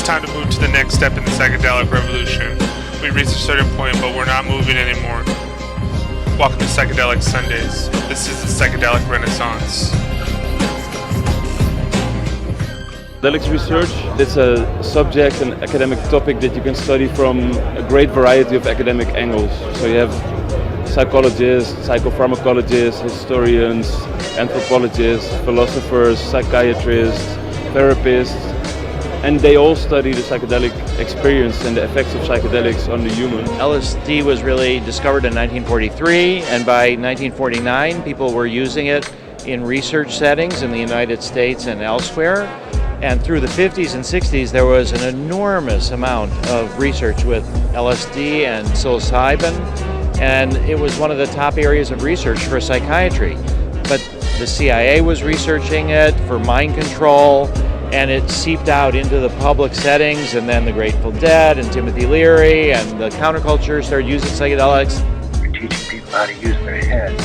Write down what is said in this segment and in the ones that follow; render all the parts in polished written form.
was time to move to the next step in the psychedelic revolution. We reached a certain point, but we're not moving anymore. Welcome to Psychedelic Sundays. This is the Psychedelic Renaissance. Psychedelics research, it's a subject, an academic topic that you can study from a great variety of academic angles. So you have psychologists, psychopharmacologists, historians, anthropologists, philosophers, psychiatrists, therapists, and they all study the psychedelic experience and the effects of psychedelics on the human. LSD was really discovered in 1943, and by 1949 people were using it in research settings in the United States and elsewhere. And through the 50s and 60s there was an enormous amount of research with LSD and psilocybin, and it was one of the top areas of research for psychiatry. But the CIA was researching it for mind control, and it seeped out into the public settings, and then the Grateful Dead and Timothy Leary and the counterculture started using psychedelics. We're teaching people how to use their heads.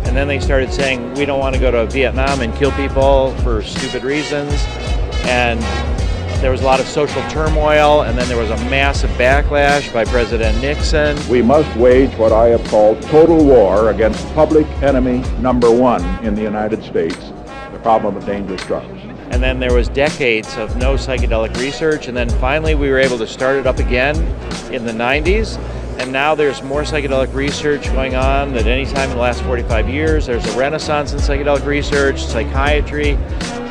And then they started saying, we don't want to go to Vietnam and kill people for stupid reasons. And there was a lot of social turmoil, and then there was a massive backlash by President Nixon. We must wage what I have called total war against public enemy number one in the United States, the problem of dangerous drugs. And then there was decades of no psychedelic research, and then finally we were able to start it up again in the 90s. And now there's more psychedelic research going on than any time in the last 45 years. There's a renaissance in psychedelic research. Psychiatry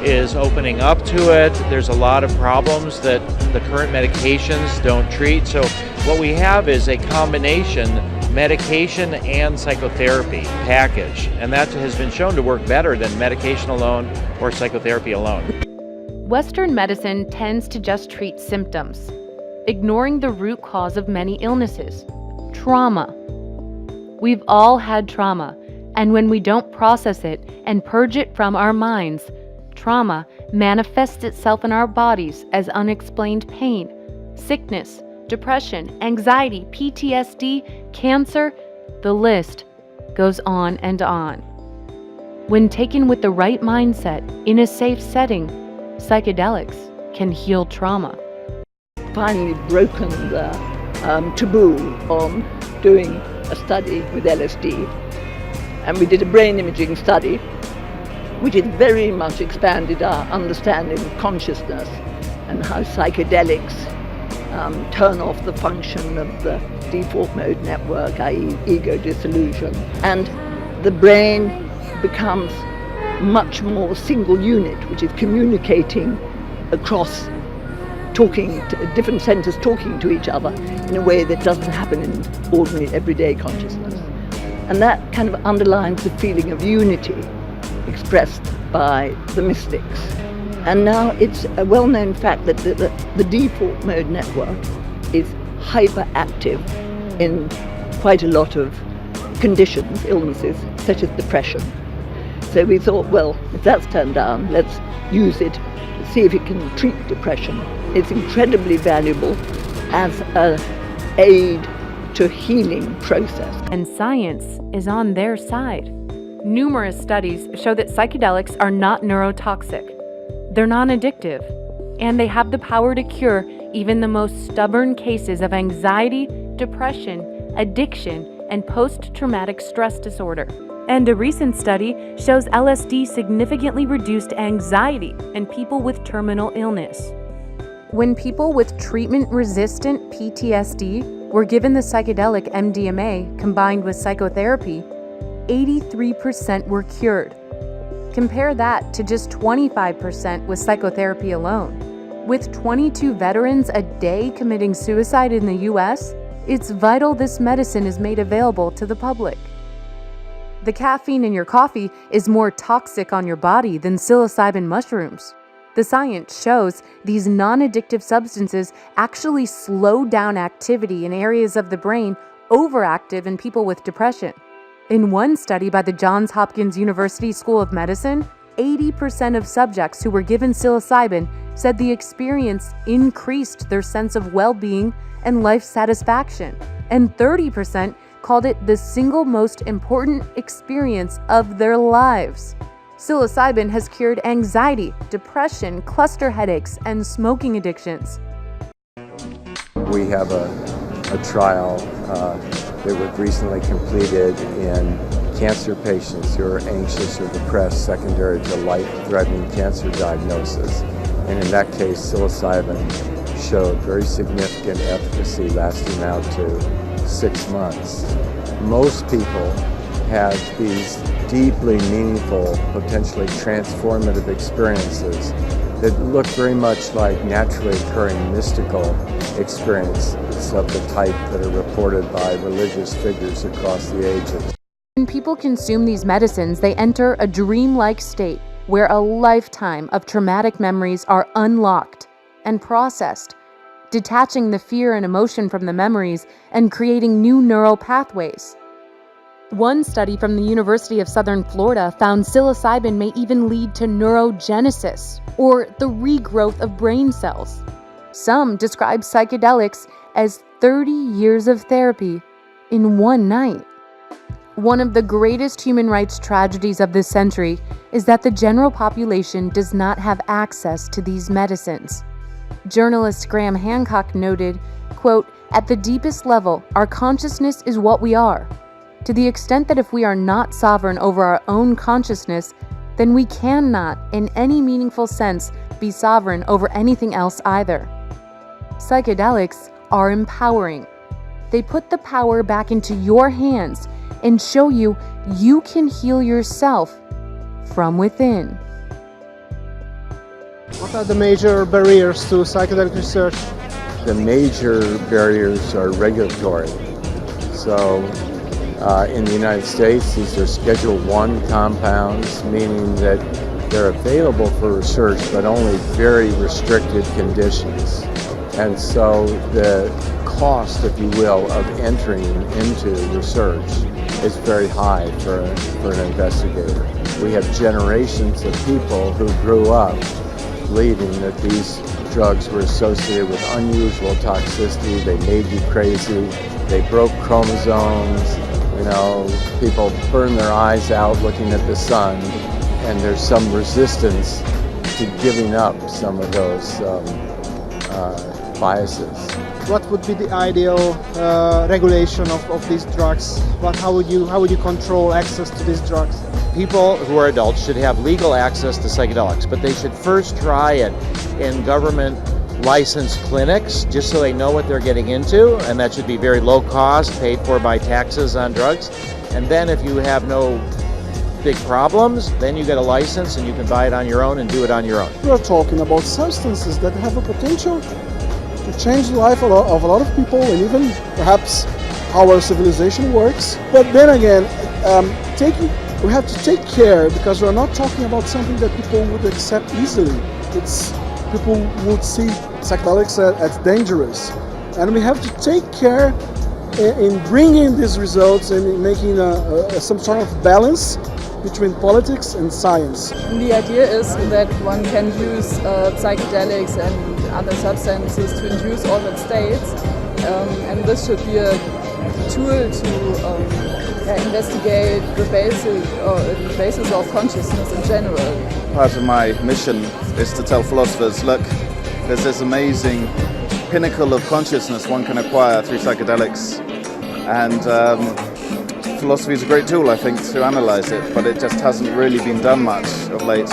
is opening up to it. There's a lot of problems that the current medications don't treat. So what we have is a combination medication and psychotherapy package. And that has been shown to work better than medication alone or psychotherapy alone. Western medicine tends to just treat symptoms, ignoring the root cause of many illnesses, trauma. We've all had trauma, and when we don't process it and purge it from our minds, trauma manifests itself in our bodies as unexplained pain, sickness, depression, anxiety, PTSD, cancer. The list goes on and on. When taken with the right mindset in a safe setting, psychedelics can heal trauma. Finally broken the taboo on doing a study with LSD, and we did a brain imaging study which has very much expanded our understanding of consciousness and how psychedelics turn off the function of the default mode network, i.e. ego dissolution, and the brain becomes much more single unit, which is communicating across different centers talking to each other in a way that doesn't happen in ordinary everyday consciousness. And that kind of underlines the feeling of unity expressed by the mystics. And now it's a well-known fact that the default mode network is hyperactive in quite a lot of conditions, illnesses, such as depression. So we thought, well, if that's turned down, let's use it to see if it can treat depression. It's incredibly valuable as an aid to healing process. And science is on their side. Numerous studies show that psychedelics are not neurotoxic. They're non-addictive, and they have the power to cure even the most stubborn cases of anxiety, depression, addiction, and post-traumatic stress disorder. And a recent study shows LSD significantly reduced anxiety in people with terminal illness. When people with treatment-resistant PTSD were given the psychedelic MDMA combined with psychotherapy, 83% were cured. Compare that to just 25% with psychotherapy alone. With 22 veterans a day committing suicide in the US, it's vital this medicine is made available to the public. The caffeine in your coffee is more toxic on your body than psilocybin mushrooms. The science shows these non-addictive substances actually slow down activity in areas of the brain overactive in people with depression. In one study by the Johns Hopkins University School of Medicine, 80% of subjects who were given psilocybin said the experience increased their sense of well-being and life satisfaction, and 30% called it the single most important experience of their lives. Psilocybin has cured anxiety, depression, cluster headaches, and smoking addictions. We have a trial that was recently completed in cancer patients who are anxious or depressed secondary to life-threatening cancer diagnosis. And in that case, psilocybin showed very significant efficacy lasting out to 6 months. Most people have these deeply meaningful, potentially transformative experiences that look very much like naturally occurring mystical experiences of the type that are reported by religious figures across the ages. When people consume these medicines, they enter a dreamlike state where a lifetime of traumatic memories are unlocked and processed, detaching the fear and emotion from the memories and creating new neural pathways. One study from the University of Southern Florida found psilocybin may even lead to neurogenesis, or the regrowth of brain cells. Some describe psychedelics as 30 years of therapy in one night. One of the greatest human rights tragedies of this century is that the general population does not have access to these medicines. Journalist Graham Hancock noted, quote, "At the deepest level, our consciousness is what we are. To the extent that if we are not sovereign over our own consciousness, then we cannot, in any meaningful sense, be sovereign over anything else either." Psychedelics are empowering. They put the power back into your hands and show you you can heal yourself from within. What are the major barriers to psychedelic research? The major barriers are regulatory. So in the United States, these are Schedule I compounds, meaning that they're available for research, but only very restricted conditions. And so the cost, if you will, of entering into research is very high for an investigator. We have generations of people who grew up believing that these drugs were associated with unusual toxicity. They made you crazy. They broke chromosomes. You know, people burn their eyes out looking at the sun, and there's some resistance to giving up some of those biases. What would be the ideal regulation of these drugs? How would you control access to these drugs? People who are adults should have legal access to psychedelics, but they should first try it in government licensed clinics just so they know what they're getting into, and that should be very low cost, paid for by taxes on drugs. And then if you have no big problems, then you get a license and you can buy it on your own and do it on your own. We are talking about substances that have a potential to change the life of a lot of people, and even perhaps how our civilization works. But then again, we have to take care, because we're not talking about something that people would accept easily. People would see psychedelics as dangerous, and we have to take care in bringing these results and in making some sort of balance between politics and science. The idea is that one can use psychedelics and other substances to induce altered states, and this should be a tool to investigate the basis of consciousness in general. Part of my mission is to tell philosophers, look, there's this amazing pinnacle of consciousness one can acquire through psychedelics, and philosophy is a great tool, I think, to analyze it, but it just hasn't really been done much of late.